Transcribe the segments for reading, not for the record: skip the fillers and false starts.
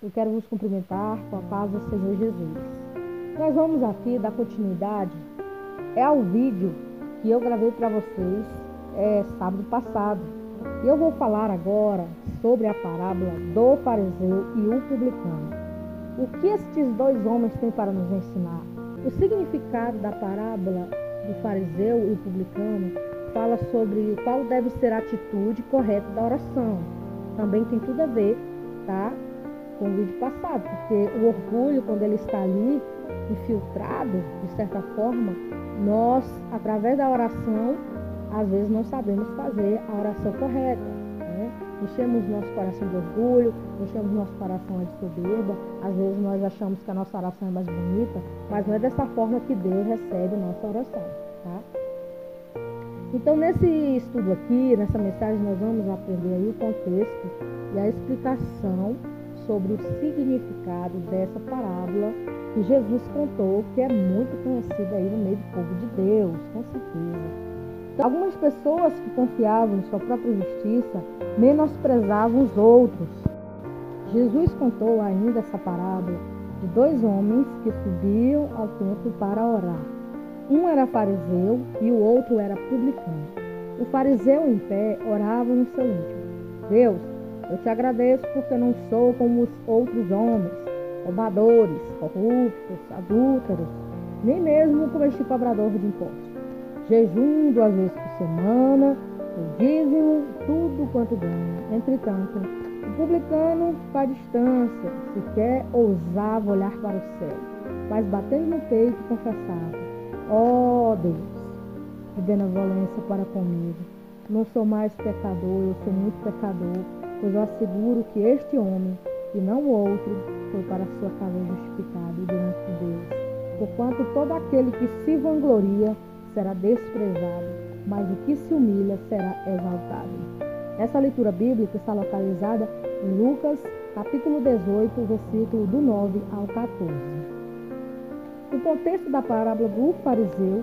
Eu quero vos cumprimentar com a paz do Senhor Jesus. Nós vamos aqui dar continuidade ao vídeo que eu gravei para vocês sábado passado. E eu vou falar agora sobre a parábola do fariseu e o publicano. O que estes dois homens têm para nos ensinar? O significado da parábola do fariseu e o publicano fala sobre qual deve ser a atitude correta da oração. Também tem tudo a ver, tá? Com o vídeo passado, porque o orgulho, quando ele está ali infiltrado, de certa forma, nós, através da oração, às vezes não sabemos fazer a oração correta, né? Enchemos nosso coração de orgulho, enchemos nosso coração de soberba, às vezes nós achamos que a nossa oração é mais bonita, mas não é dessa forma que Deus recebe a nossa oração, tá? Então, nesse estudo aqui, nessa mensagem, nós vamos aprender aí o contexto e a explicação sobre o significado dessa parábola que Jesus contou, que é muito conhecida aí no meio do povo de Deus, com certeza. Então, algumas pessoas que confiavam em sua própria justiça menosprezavam os outros. Jesus contou ainda essa parábola de dois homens que subiam ao templo para orar. Um era fariseu e o outro era publicano. O fariseu em pé orava no seu íntimo: Deus, eu te agradeço porque não sou como os outros homens, roubadores, corruptos, adúlteros, nem mesmo como este cobrador de impostos. Jejum 2 vezes por semana, o dízimo, tudo quanto ganha. Entretanto, o publicano vai à distância, sequer ousava olhar para o céu, mas batendo no peito confessava: ó Deus, que benevolência para comigo. Não sou mais pecador, eu sou muito pecador, pois eu asseguro que este homem, e não o outro, foi para a sua casa justificado diante de Deus. Porquanto todo aquele que se vangloria será desprezado, mas o que se humilha será exaltado. Essa leitura bíblica está localizada em Lucas, capítulo 18, versículo do 9 ao 14. O contexto da parábola do fariseu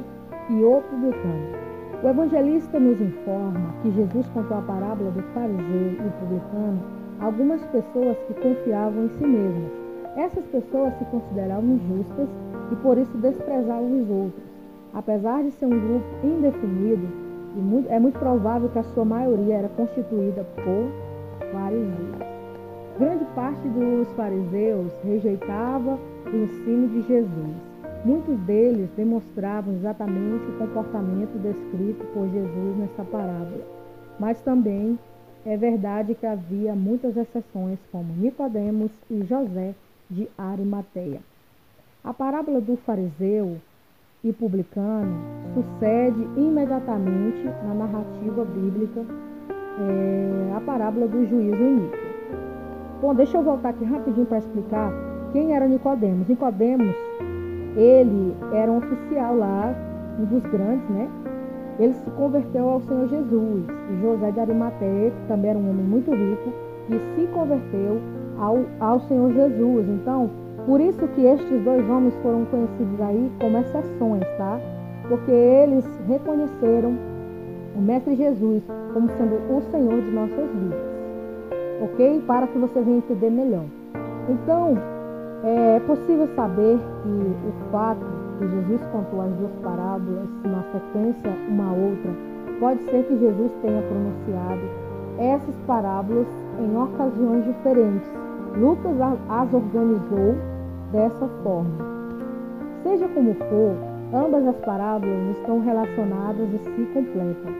e o publicano. O evangelista nos informa que Jesus contou a parábola do fariseu e o publicano a algumas pessoas que confiavam em si mesmas. Essas pessoas se consideravam injustas e por isso desprezavam os outros. Apesar de ser um grupo indefinido, é muito provável que a sua maioria era constituída por fariseus. Grande parte dos fariseus rejeitava o ensino de Jesus. Muitos deles demonstravam exatamente o comportamento descrito por Jesus nessa parábola. Mas também é verdade que havia muitas exceções, como Nicodemos e José de Arimateia. A parábola do fariseu e publicano sucede imediatamente na narrativa bíblica a parábola do juízo iníquo. Bom, deixa eu voltar aqui rapidinho para explicar quem era Nicodemos. Nicodemos, ele era um oficial lá, um dos grandes, né? Ele se converteu ao Senhor Jesus. E José de Arimateia, que também era um homem muito rico, e se converteu ao Senhor Jesus. Então, por isso que estes dois homens foram conhecidos aí como exceções, tá? Porque eles reconheceram o Mestre Jesus como sendo o Senhor de nossas vidas. Ok? Para que você venha entender melhor. Então, é possível saber que o fato que Jesus contou as duas parábolas na sequência uma a outra, pode ser que Jesus tenha pronunciado essas parábolas em ocasiões diferentes. Lucas as organizou dessa forma. Seja como for, ambas as parábolas estão relacionadas e se completam.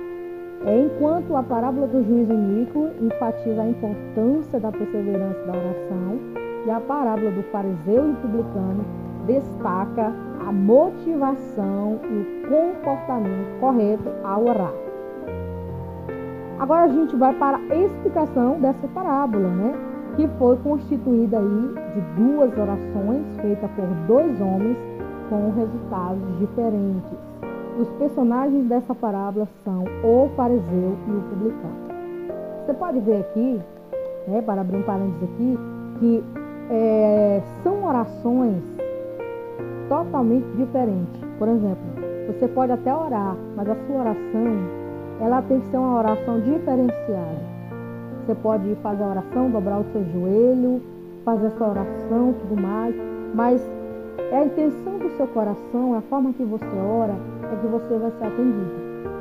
Enquanto a parábola do juízo iníquo enfatiza a importância da perseverança da oração, e a parábola do fariseu e publicano destaca a motivação e o comportamento correto ao orar. Agora a gente vai para a explicação dessa parábola, né? Que foi constituída aí de duas orações feitas por dois homens com resultados diferentes. Os personagens dessa parábola são o fariseu e o publicano. Você pode ver aqui, né, para abrir um parênteses aqui, que são orações totalmente diferentes. Por exemplo, você pode até orar, mas a sua oração, ela tem que ser uma oração diferenciada. Você pode fazer a oração, dobrar o seu joelho, fazer essa oração, tudo mais, mas é a intenção do seu coração, a forma que você ora, é que você vai ser atendido,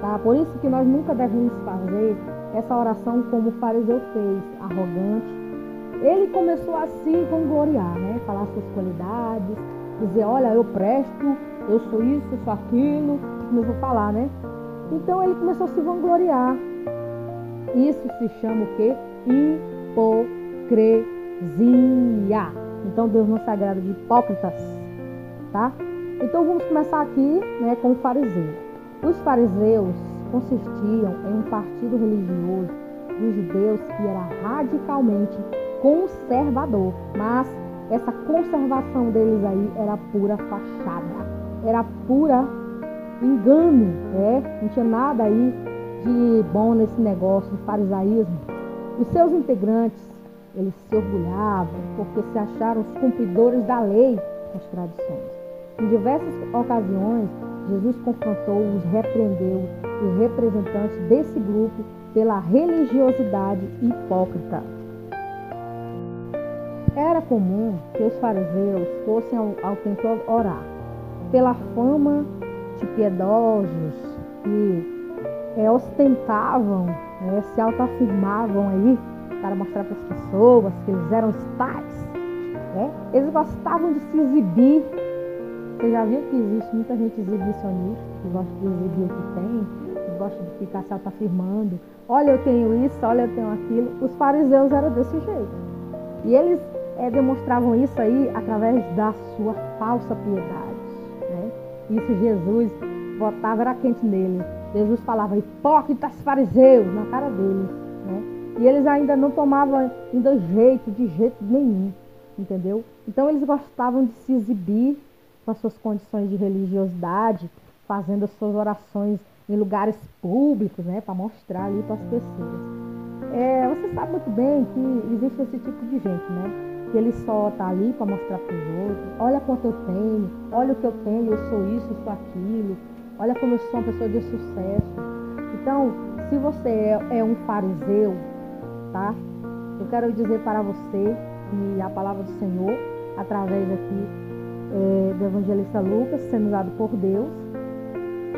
tá? Por isso que nós nunca devemos fazer essa oração como o fariseu fez, arrogante. Ele começou a se vangloriar, né? Falar suas qualidades, dizer, olha, eu presto, eu sou isso, eu sou aquilo, começou a falar, né? Então ele começou a se vangloriar. Isso se chama o quê? Hipocrisia. Então Deus não se agrada de hipócritas, tá? Então vamos começar aqui, né, com o fariseu. Os fariseus consistiam em um partido religioso dos judeus que era radicalmente conservador, mas essa conservação deles aí era pura fachada, era pura engano, não tinha nada aí de bom nesse negócio de farisaísmo. Os seus integrantes, eles se orgulhavam porque se acharam os cumpridores da lei, as tradições. Em diversas ocasiões, Jesus confrontou, os repreendeu, os representantes desse grupo pela religiosidade hipócrita. Era comum que os fariseus fossem ao templo orar. Pela fama de piedosos que ostentavam, se autoafirmavam aí para mostrar para as pessoas que eles eram os tais. Eles gostavam de se exibir. Você já viu que existe muita gente exibicionista, que gosta de exibir o que tem, que gosta de ficar se autoafirmando. Olha, eu tenho isso, olha, eu tenho aquilo. Os fariseus eram desse jeito. E eles demonstravam isso aí através da sua falsa piedade. Isso Jesus botava, era quente nele. Jesus falava, hipócritas fariseus, na cara deles. E eles ainda não tomavam de jeito nenhum, entendeu? Então eles gostavam de se exibir com as suas condições de religiosidade, fazendo as suas orações em lugares públicos, para mostrar ali para as pessoas. Você sabe muito bem que existe esse tipo de gente, que ele só está ali para mostrar para os outros, olha quanto eu tenho, olha o que eu tenho, eu sou isso, eu sou aquilo, olha como eu sou uma pessoa de sucesso. Então, se você é um fariseu, tá? Eu quero dizer para você que a palavra do Senhor, através aqui do evangelista Lucas, sendo usado por Deus,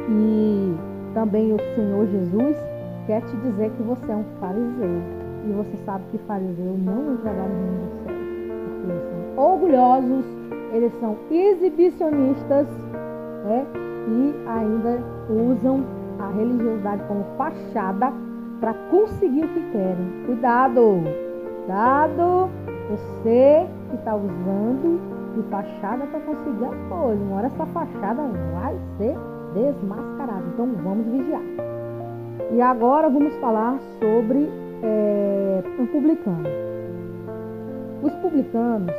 e também o Senhor Jesus quer te dizer que você é um fariseu, e você sabe que fariseu não entrará no reino dos céus, porque eles são orgulhosos, eles são exibicionistas, e ainda usam a religiosidade como fachada para conseguir o que querem. Cuidado, você que está usando de fachada para conseguir as coisas. Uma hora essa fachada vai ser desmascarada. Então vamos vigiar. E agora vamos falar sobre um publicano. Os publicanos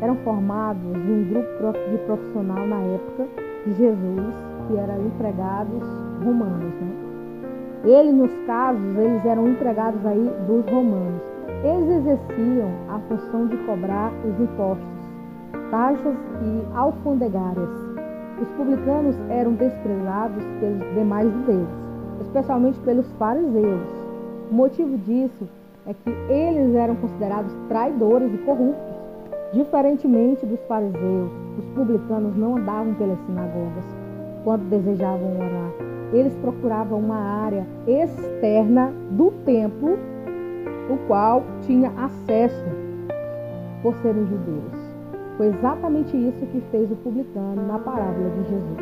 eram formados em um grupo de profissional na época de Jesus, que eram empregados romanos, Eles, nos casos, eles eram empregados aí dos romanos. Eles exerciam a função de cobrar os impostos, taxas e alfandegárias. Os publicanos eram desprezados pelos demais judeus, especialmente pelos fariseus. O motivo disso é que eles eram considerados traidores e corruptos. Diferentemente dos fariseus, os publicanos não andavam pelas sinagogas quando desejavam orar. Eles procuravam uma área externa do templo, o qual tinha acesso por serem judeus. Foi exatamente isso que fez o publicano na parábola de Jesus.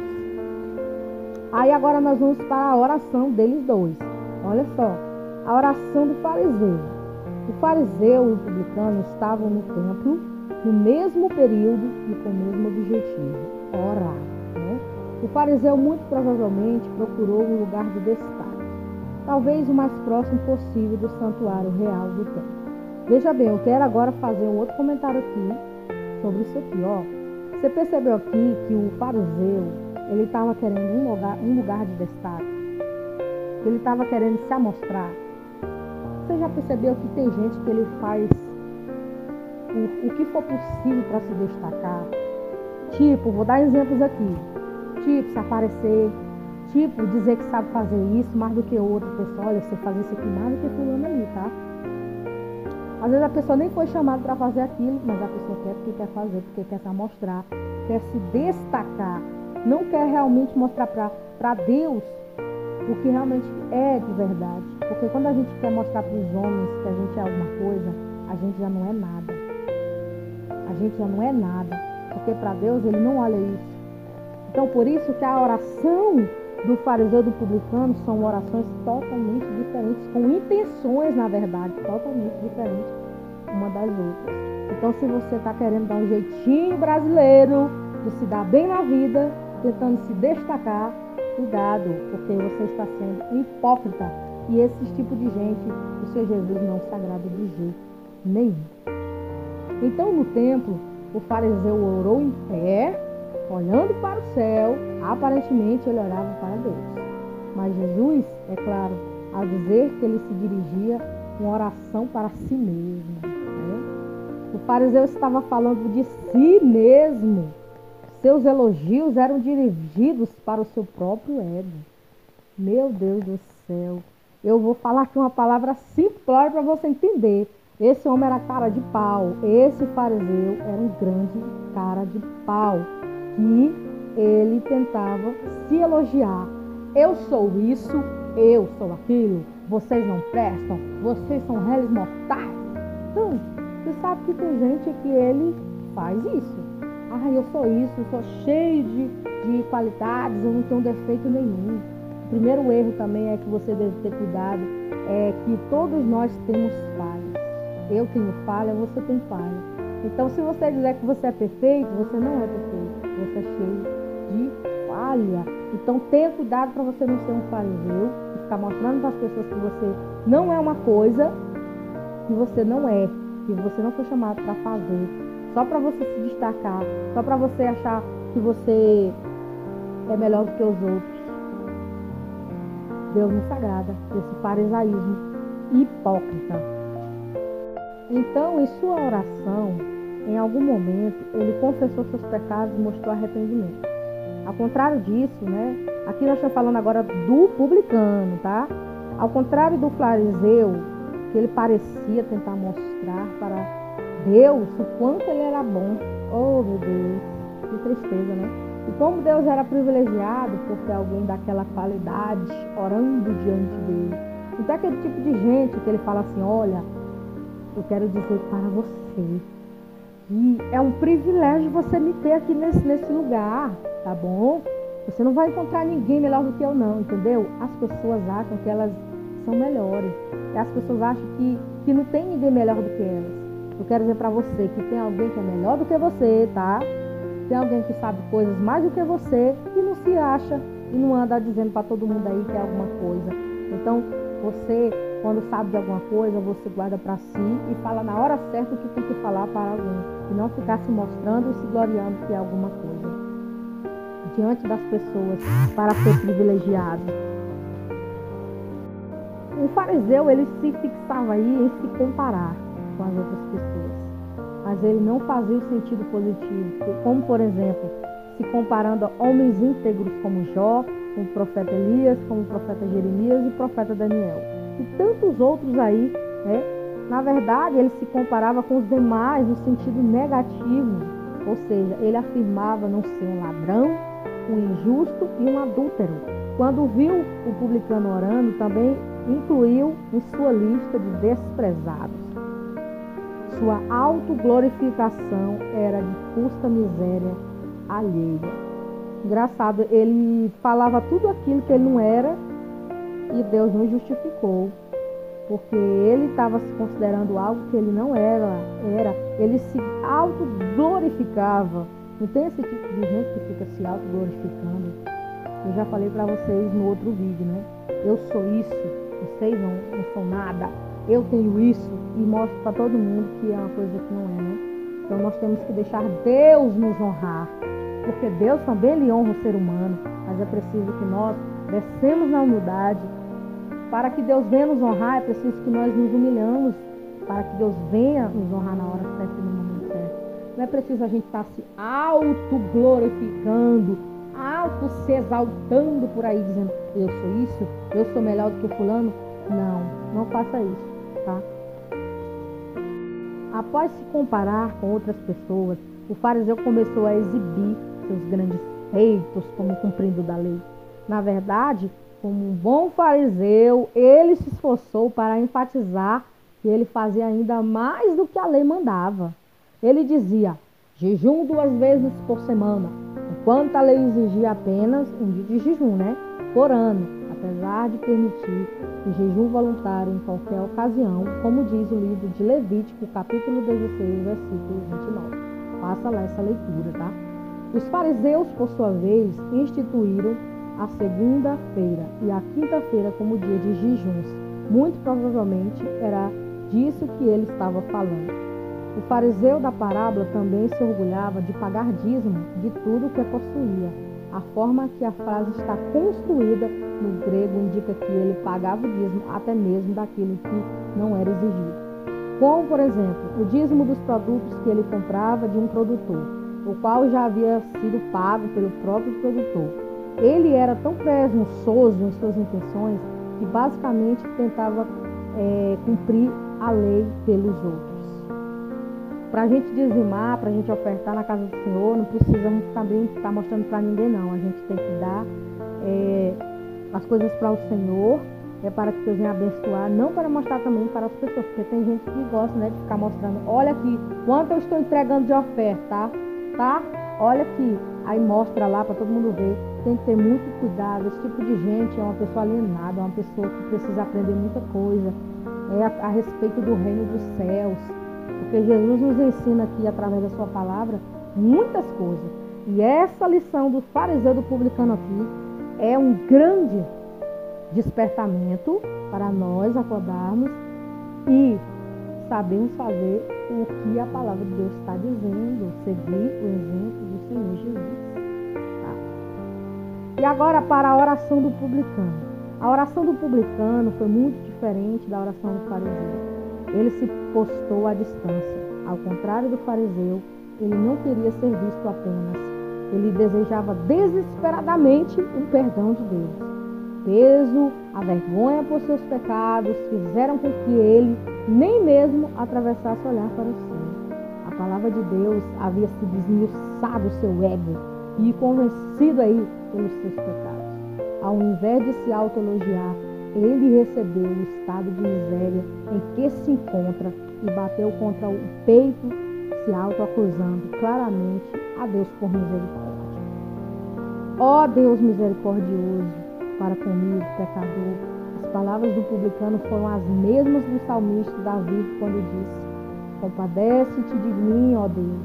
Aí agora nós vamos para a oração deles dois. Olha só, a oração do fariseu. O fariseu e o publicano estavam no templo no mesmo período e com o mesmo objetivo, orar. O fariseu muito provavelmente procurou um lugar de destaque, talvez o mais próximo possível do santuário real do templo. Veja bem, eu quero agora fazer um outro comentário aqui sobre isso aqui, Você percebeu aqui que o fariseu, ele estava querendo um lugar de destaque, ele estava querendo se amostrar. Você já percebeu que tem gente que ele faz o que for possível para se destacar? Tipo, vou dar exemplos aqui. Tipo, se aparecer, tipo, dizer que sabe fazer isso mais do que outra pessoa. Olha, você faz isso aqui mais do que fulano ali, tá? Às vezes a pessoa nem foi chamada para fazer aquilo, mas a pessoa quer porque quer fazer, porque quer se amostrar, quer se destacar, não quer realmente mostrar para Deus o que realmente é de verdade. Porque quando a gente quer mostrar para os homens que a gente é alguma coisa, a gente já não é nada. A gente já não é nada, porque para Deus Ele não olha isso. Então por isso que a oração do fariseu e do publicano são orações totalmente diferentes, com intenções, na verdade, totalmente diferentes uma das outras. Então se você está querendo dar um jeitinho brasileiro de se dar bem na vida, tentando se destacar, cuidado, porque você está sendo hipócrita. E esse tipo de gente, o Senhor Jesus não se agrada de jeito nenhum. Então no templo, o fariseu orou em pé, olhando para o céu. Aparentemente ele orava para Deus. Mas Jesus, é claro, ao dizer que ele se dirigia uma oração para si mesmo, né? O fariseu estava falando de si mesmo. Seus elogios eram dirigidos para o seu próprio ego. Meu Deus do céu. Eu vou falar aqui uma palavra simplória para você entender. Esse homem era cara de pau. Esse fariseu era um grande cara de pau. Que ele tentava se elogiar. Eu sou isso, eu sou aquilo. Vocês não prestam. Vocês são réis mortais. Então, você sabe que tem gente que ele faz isso. Ah, eu sou isso, eu sou cheio de qualidades, eu não tenho defeito nenhum. O primeiro erro também é que você deve ter cuidado, é que todos nós temos falhas. Eu tenho falha, você tem falha. Então, se você dizer que você é perfeito, você não é perfeito. Você é cheio de falha. Então, tenha cuidado para você não ser um fariseu e ficar mostrando para as pessoas que você não é uma coisa que você não é, que você não foi chamado para fazer. Só para você se destacar, só para você achar que você é melhor do que os outros. Deus não se agrada desse farisaísmo hipócrita. Então, em sua oração, em algum momento, ele confessou seus pecados e mostrou arrependimento. Ao contrário disso, né? Aqui nós estamos falando agora do publicano, tá? Ao contrário do fariseu, que ele parecia tentar mostrar para Deus o quanto ele era bom. Oh, meu Deus, que tristeza, né? E como Deus era privilegiado por ter alguém daquela qualidade orando diante dele. Então é aquele tipo de gente que ele fala assim, olha, eu quero dizer para você que é um privilégio você me ter aqui nesse lugar, tá bom? Você não vai encontrar ninguém melhor do que eu não, entendeu? As pessoas acham que elas são melhores. E as pessoas acham que não tem ninguém melhor do que elas. Eu quero dizer para você que tem alguém que é melhor do que você, tá? Tem alguém que sabe coisas mais do que você e não se acha e não anda dizendo para todo mundo aí que é alguma coisa. Então, você, quando sabe de alguma coisa, você guarda para si e fala na hora certa o que tem que falar para alguém. E não ficar se mostrando e se gloriando que é alguma coisa diante das pessoas para ser privilegiado. O fariseu, ele se fixava aí em se comparar com as outras pessoas, mas ele não fazia o sentido positivo, como por exemplo, se comparando a homens íntegros como Jó, como o profeta Elias, como o profeta Jeremias e o profeta Daniel e tantos outros aí, né? Na verdade, ele se comparava com os demais no sentido negativo, ou seja, ele afirmava não ser um ladrão, um injusto e um adúltero. Quando viu o publicano orando, também incluiu em sua lista de desprezados. Sua autoglorificação era de custa miséria alheia. Engraçado, ele falava tudo aquilo que ele não era e Deus não justificou, porque ele estava se considerando algo que ele não era. Ele se autoglorificava. Não tem esse tipo de gente que fica se autoglorificando. Eu já falei para vocês no outro vídeo, né? Eu sou isso, vocês não são nada. Eu tenho isso e mostro para todo mundo que é uma coisa que não é, né? Então nós temos que deixar Deus nos honrar, porque Deus também lhe honra o ser humano, mas é preciso que nós descemos na humildade. Para que Deus venha nos honrar, é preciso que nós nos humilhamos, para que Deus venha nos honrar na hora certa e no momento certo. Não é preciso a gente estar se autoglorificando, se exaltando por aí, dizendo, eu sou isso, eu sou melhor do que fulano. Não faça isso, tá? Após se comparar com outras pessoas, o fariseu começou a exibir seus grandes feitos como cumprindo da lei. Na verdade, como um bom fariseu, ele se esforçou para enfatizar que ele fazia ainda mais do que a lei mandava. Ele dizia: jejum 2 vezes por semana, enquanto a lei exigia apenas um dia de jejum, por ano, apesar de permitir o jejum voluntário em qualquer ocasião, como diz o livro de Levítico, capítulo 16, versículo 29. Faça lá essa leitura, tá? Os fariseus, por sua vez, instituíram a segunda-feira e a quinta-feira como dia de jejuns. Muito provavelmente era disso que ele estava falando. O fariseu da parábola também se orgulhava de pagar dízimo de tudo que possuía. A forma que a frase está construída no grego indica que ele pagava o dízimo até mesmo daquilo que não era exigido. Como, por exemplo, o dízimo dos produtos que ele comprava de um produtor, o qual já havia sido pago pelo próprio produtor. Ele era tão presunçoso em suas intenções que basicamente tentava cumprir a lei pelos outros. Para a gente dizimar, para a gente ofertar na casa do Senhor, não precisa também estar mostrando para ninguém, não. A gente tem que dar as coisas para o Senhor, para que Deus venha abençoar, não para mostrar também para as pessoas, porque tem gente que gosta, de ficar mostrando: olha aqui, quanto eu estou entregando de oferta, tá? Olha aqui. Aí mostra lá para todo mundo ver. Tem que ter muito cuidado. Esse tipo de gente é uma pessoa alienada, é uma pessoa que precisa aprender muita coisa a respeito do reino dos céus. Porque Jesus nos ensina aqui, através da sua palavra, muitas coisas. E essa lição do fariseu e do publicano aqui é um grande despertamento para nós acordarmos e sabemos fazer o que a palavra de Deus está dizendo, seguir o exemplo do Senhor Jesus. Tá? E agora para a oração do publicano. A oração do publicano foi muito diferente da oração do fariseu. Ele se postou à distância. Ao contrário do fariseu, ele não queria ser visto apenas. Ele desejava desesperadamente o perdão de Deus. Peso, a vergonha por seus pecados fizeram com que ele nem mesmo atravessasse o olhar para o céu. A palavra de Deus havia se desmiuçado o seu ego e convencido aí pelos seus pecados. Ao invés de se autoelogiar, ele recebeu o estado de miséria em que se encontra e bateu contra o peito, se autoacusando claramente a Deus por misericórdia. Ó Deus misericordioso para comigo, pecador. As palavras do publicano foram as mesmas do salmista Davi quando disse: compadece-te de mim, ó Deus,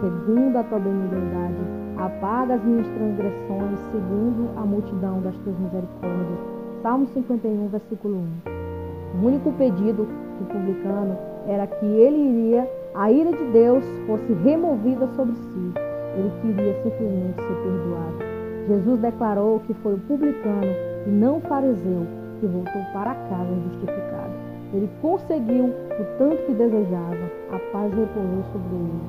segundo a tua benignidade. Apaga as minhas transgressões, segundo a multidão das tuas misericórdias. Salmo 51, versículo 1. O único pedido do publicano era que a ira de Deus fosse removida sobre si. Ele queria simplesmente ser perdoado. Jesus declarou que foi o publicano e não o fariseu que voltou para casa justificado. Ele conseguiu o tanto que desejava, a paz repousou sobre ele.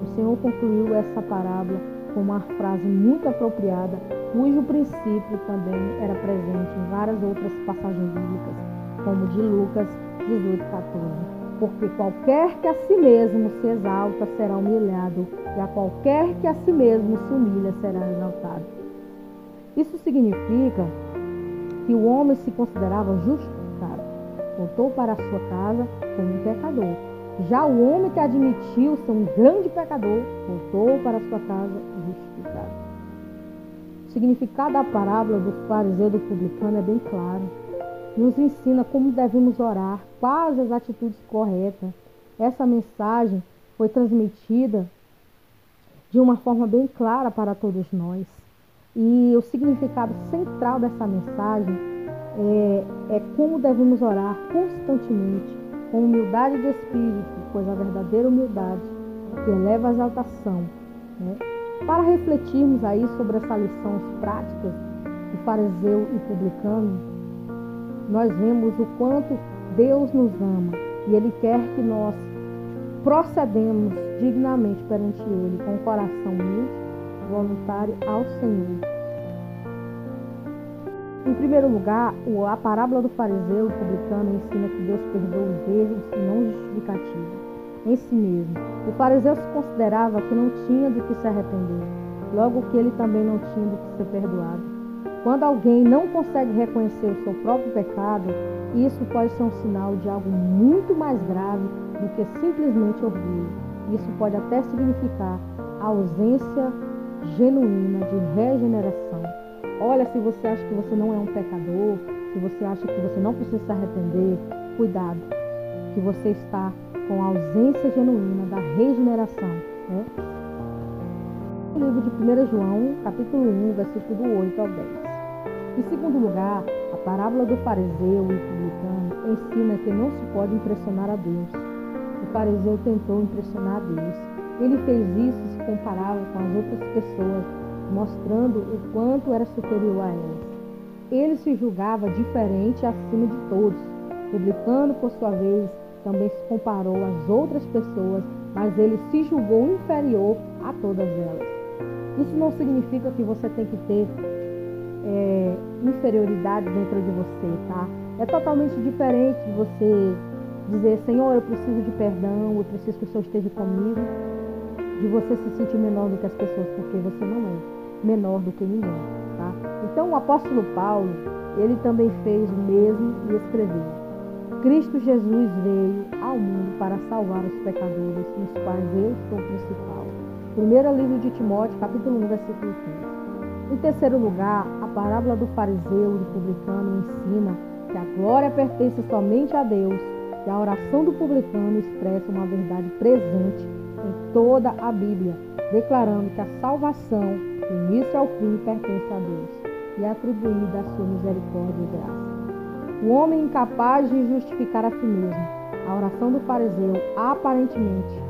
O Senhor concluiu essa parábola com uma frase muito apropriada, cujo princípio também era presente em várias outras passagens bíblicas, como de Lucas 18:14. Porque qualquer que a si mesmo se exalta será humilhado, e a qualquer que a si mesmo se humilha será exaltado. Isso significa que o homem se considerava justificado, voltou para a sua casa como um pecador. Já o homem que admitiu ser um grande pecador, voltou para a sua casa justificado. O significado da parábola do fariseu e do publicano é bem claro. Nos ensina como devemos orar, quais as atitudes corretas. Essa mensagem foi transmitida de uma forma bem clara para todos nós. E o significado central dessa mensagem é como devemos orar constantemente, com humildade de espírito, pois a verdadeira humildade que eleva a exaltação. Para refletirmos aí sobre essas lições práticas do fariseu e publicano, nós vemos o quanto Deus nos ama e Ele quer que nós procedemos dignamente perante Ele, com o coração humilde, voluntário ao Senhor. Em primeiro lugar, a parábola do fariseu e publicano ensina que Deus perdoa os erros e não justificativa. em si mesmo. O fariseu se considerava que não tinha do que se arrepender, logo que ele também não tinha do que ser perdoado. Quando alguém não consegue reconhecer o seu próprio pecado, isso pode ser um sinal de algo muito mais grave do que simplesmente orgulho. Isso pode até significar a ausência genuína de regeneração. Olha, se você acha que você não é um pecador, se você acha que você não precisa se arrepender, cuidado, que você está com a ausência genuína da regeneração, né? No livro de 1 João, capítulo 1, versículo do 8 ao 10. Em segundo lugar, a parábola do fariseu e publicano ensina que não se pode impressionar a Deus. O fariseu tentou impressionar a Deus. Ele fez isso e se comparava com as outras pessoas, mostrando o quanto era superior a elas. Ele se julgava diferente acima de todos. O publicano, por sua vez, também se comparou às outras pessoas, mas ele se julgou inferior a todas elas. Isso não significa que você tem que ter inferioridade dentro de você, tá? É totalmente diferente de você dizer, Senhor, eu preciso de perdão, eu preciso que o Senhor esteja comigo, de você se sentir menor do que as pessoas, porque você não é menor do que ninguém, tá? Então o apóstolo Paulo, ele também fez o mesmo e escreveu: Cristo Jesus veio ao mundo para salvar os pecadores, nos quais eu sou o principal. Primeiro livro de Timóteo, capítulo 1, versículo 15. Em terceiro lugar, a parábola do fariseu e do publicano ensina que a glória pertence somente a Deus e a oração do publicano expressa uma verdade presente em toda a Bíblia, declarando que a salvação, do início ao fim, pertence a Deus e é atribuída à sua misericórdia e graça. O homem incapaz de justificar a si mesmo. A oração do fariseu, aparentemente,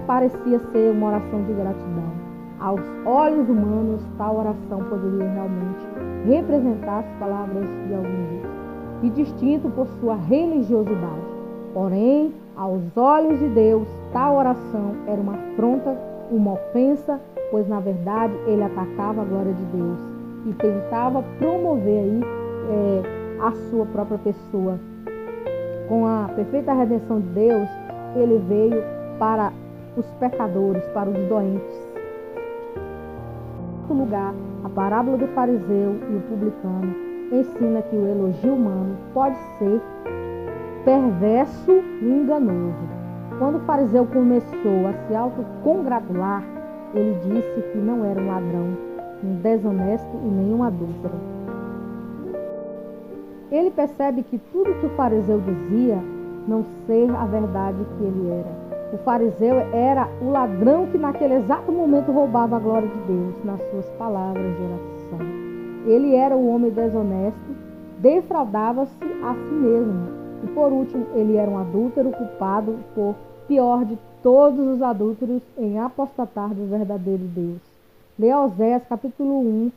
parecia ser uma oração de gratidão. Aos olhos humanos, tal oração poderia realmente representar as palavras de algum Deus, e distinto por sua religiosidade. Porém, aos olhos de Deus, tal oração era uma afronta, uma ofensa, pois na verdade ele atacava a glória de Deus e tentava promover aí a sua própria pessoa. Com a perfeita redenção de Deus, ele veio para os pecadores, para os doentes. Em quarto lugar, a parábola do fariseu e o publicano ensina que o elogio humano pode ser perverso e enganoso. Quando o fariseu começou a se autocongratular, ele disse que não era um ladrão, um desonesto e nenhum adúltero. Ele percebe que tudo que o fariseu dizia não ser a verdade que ele era. O fariseu era o ladrão que naquele exato momento roubava a glória de Deus nas suas palavras de oração. Ele era o homem desonesto, defraudava-se a si mesmo. E por último, ele era um adúltero culpado por pior de todos os adúlteros em apostatar do verdadeiro Deus. Leia Oséias capítulo 1,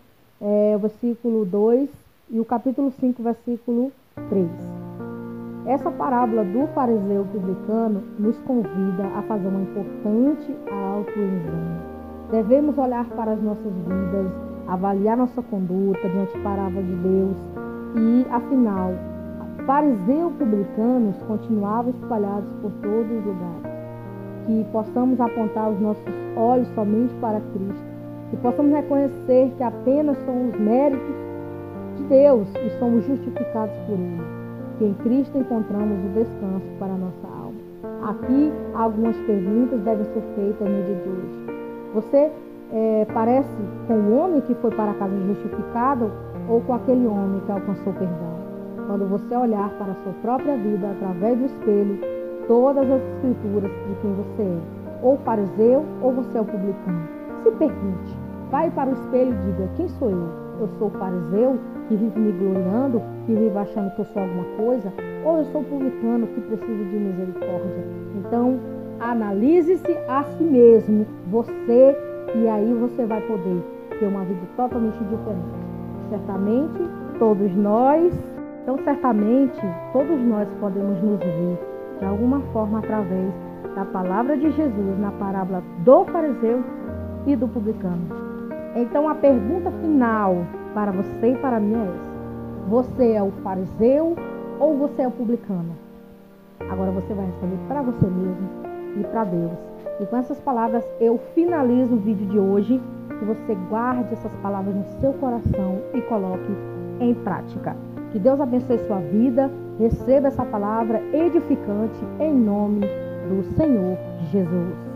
versículo 2 e o capítulo 5, versículo 3. Essa parábola do fariseu publicano nos convida a fazer uma importante autoexame. Devemos olhar para as nossas vidas, avaliar nossa conduta diante da palavra de Deus e, afinal, fariseus publicanos continuavam espalhados por todos os lugares. Que possamos apontar os nossos olhos somente para Cristo, que possamos reconhecer que apenas são os méritos de Deus e somos justificados por Ele. Que em Cristo encontramos o descanso para a nossa alma. Aqui, algumas perguntas devem ser feitas no dia de hoje. Você parece com o homem que foi para casa justificado ou com aquele homem que alcançou perdão? Quando você olhar para a sua própria vida através do espelho, todas as escrituras de quem você é, ou fariseu ou você é o publicano. Se pergunte, vai para o espelho e diga, quem sou eu? Eu sou o fariseu que vive me gloriando, que vive achando que eu sou alguma coisa, ou eu sou o publicano que precisa de misericórdia? Então, analise-se a si mesmo, você, e aí você vai poder ter uma vida totalmente diferente. Certamente, todos nós podemos nos ver de alguma forma através da palavra de Jesus na parábola do fariseu e do publicano. Então a pergunta final para você e para mim é essa: você é o fariseu ou você é o publicano? Agora você vai responder para você mesmo e para Deus. E com essas palavras eu finalizo o vídeo de hoje. Que você guarde essas palavras no seu coração e coloque em prática. Que Deus abençoe sua vida. Receba essa palavra edificante em nome do Senhor Jesus.